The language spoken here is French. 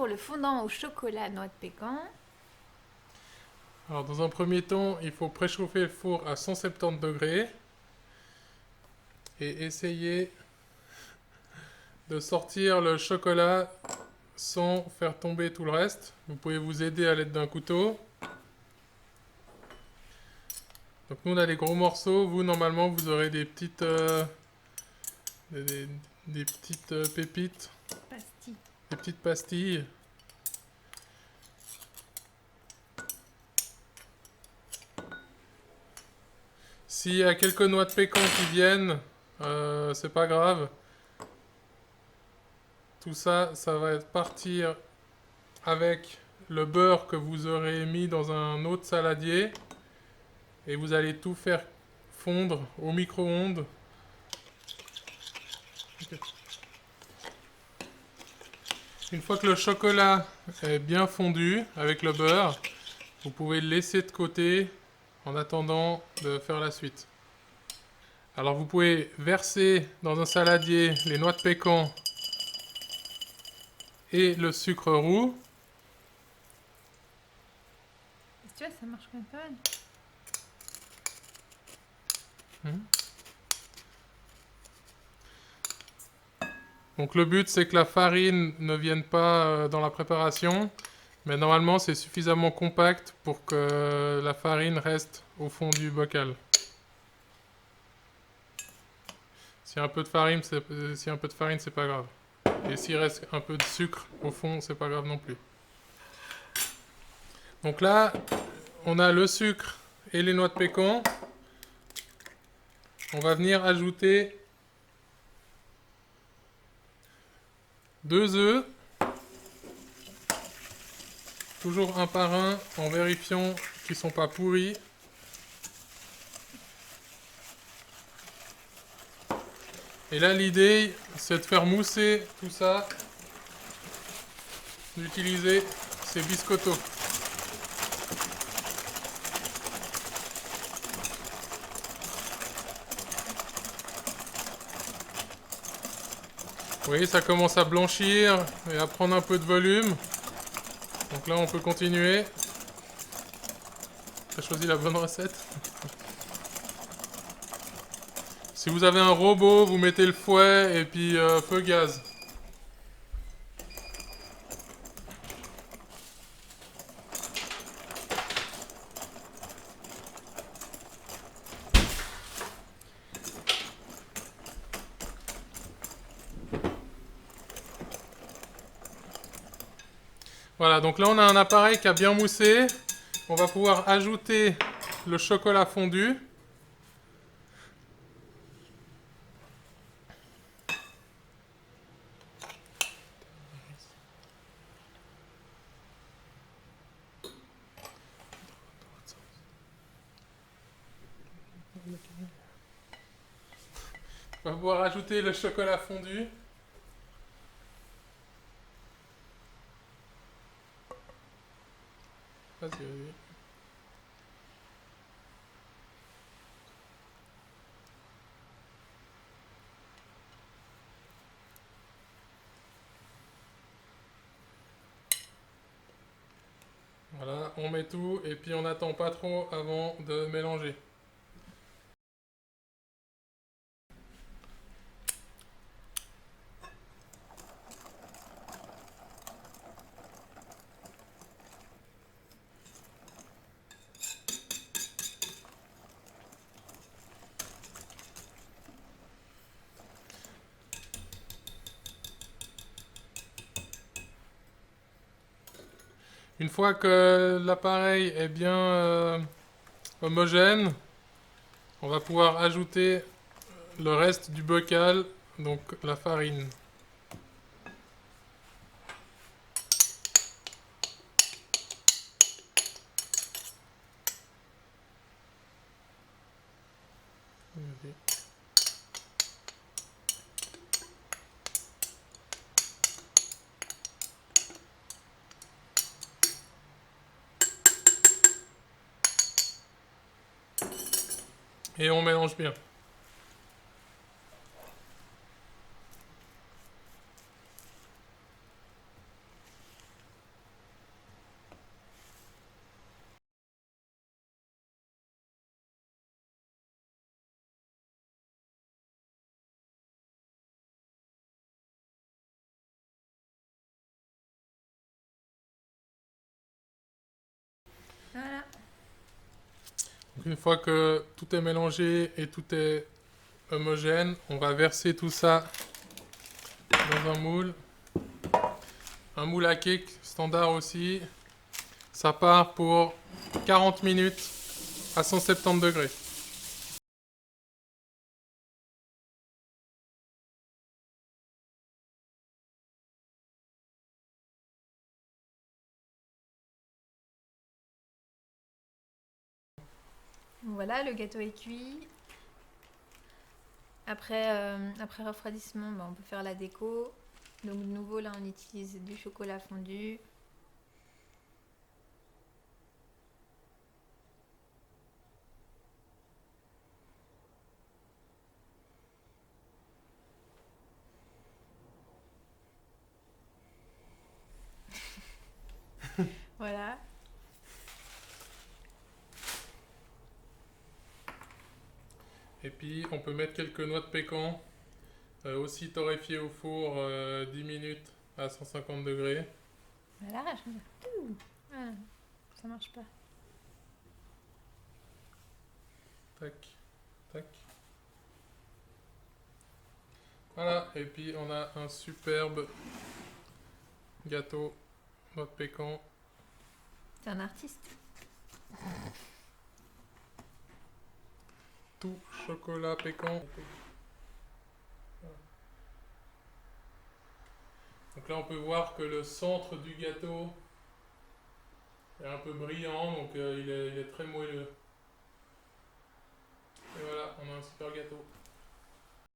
pour le fondant au chocolat noix de pécan. Alors dans un premier temps, il faut préchauffer le four à 170 degrés et essayer de sortir le chocolat sans faire tomber tout le reste. Vous pouvez vous aider à l'aide d'un couteau. Donc nous on a des gros morceaux, vous normalement vous aurez des petites des, des petites pépites, Pastille. des petites pastilles. S'il y a quelques noix de pécan qui viennent, c'est pas grave. Tout ça, ça va partir avec le beurre que vous aurez mis dans un autre saladier. Et vous allez tout faire fondre au micro-ondes. Une fois que le chocolat est bien fondu avec le beurre, vous pouvez le laisser de côté en attendant de faire la suite. Alors vous pouvez verser dans un saladier les noix de pécan et le sucre roux. Tu vois, ça marche quand même pas mal. Donc le but c'est que la farine ne vienne pas dans la préparation, mais normalement c'est suffisamment compact pour que la farine reste au fond du bocal. S'il y a un peu de farine, c'est pas grave. Et s'il reste un peu de sucre au fond, c'est pas grave non plus. Donc là, on a le sucre et les noix de pécan. On va venir ajouter 2 œufs, toujours un par un, en vérifiant qu'ils ne sont pas pourris. Et là, l'idée, c'est de faire mousser tout ça, d'utiliser ces biscottos. Vous voyez, ça commence à blanchir et à prendre un peu de volume. Donc là, on peut continuer. J'ai choisi la bonne recette. Si vous avez un robot, vous mettez le fouet et puis feu gaz. Voilà, donc là on a un appareil qui a bien moussé. On va pouvoir ajouter le chocolat fondu. On va pouvoir ajouter le chocolat fondu. Vas-y, vas-y. Voilà, on met tout et puis on n'attend pas trop avant de mélanger. Une fois que l'appareil est bien homogène, on va pouvoir ajouter le reste du bocal, donc la farine. Et on mélange bien. Donc une fois que tout est mélangé et tout est homogène, on va verser tout ça dans un moule. Un moule à cake standard aussi. Ça part pour 40 minutes à 170 degrés. Voilà, le gâteau est cuit. Après, après refroidissement, on peut faire la déco. Donc de nouveau, là, on utilise du chocolat fondu. Voilà. Et puis on peut mettre quelques noix de pécan, aussi torréfiées au four 10 minutes à 150 degrés. Voilà, je regarde tout. Ah, ça marche pas. Tac, tac. Voilà, et puis on a un superbe gâteau noix de pécan. T'es un artiste. Tout chocolat pécan. Donc là on peut voir que le centre du gâteau est un peu brillant, donc il est très moelleux. Et voilà, on a un super gâteau.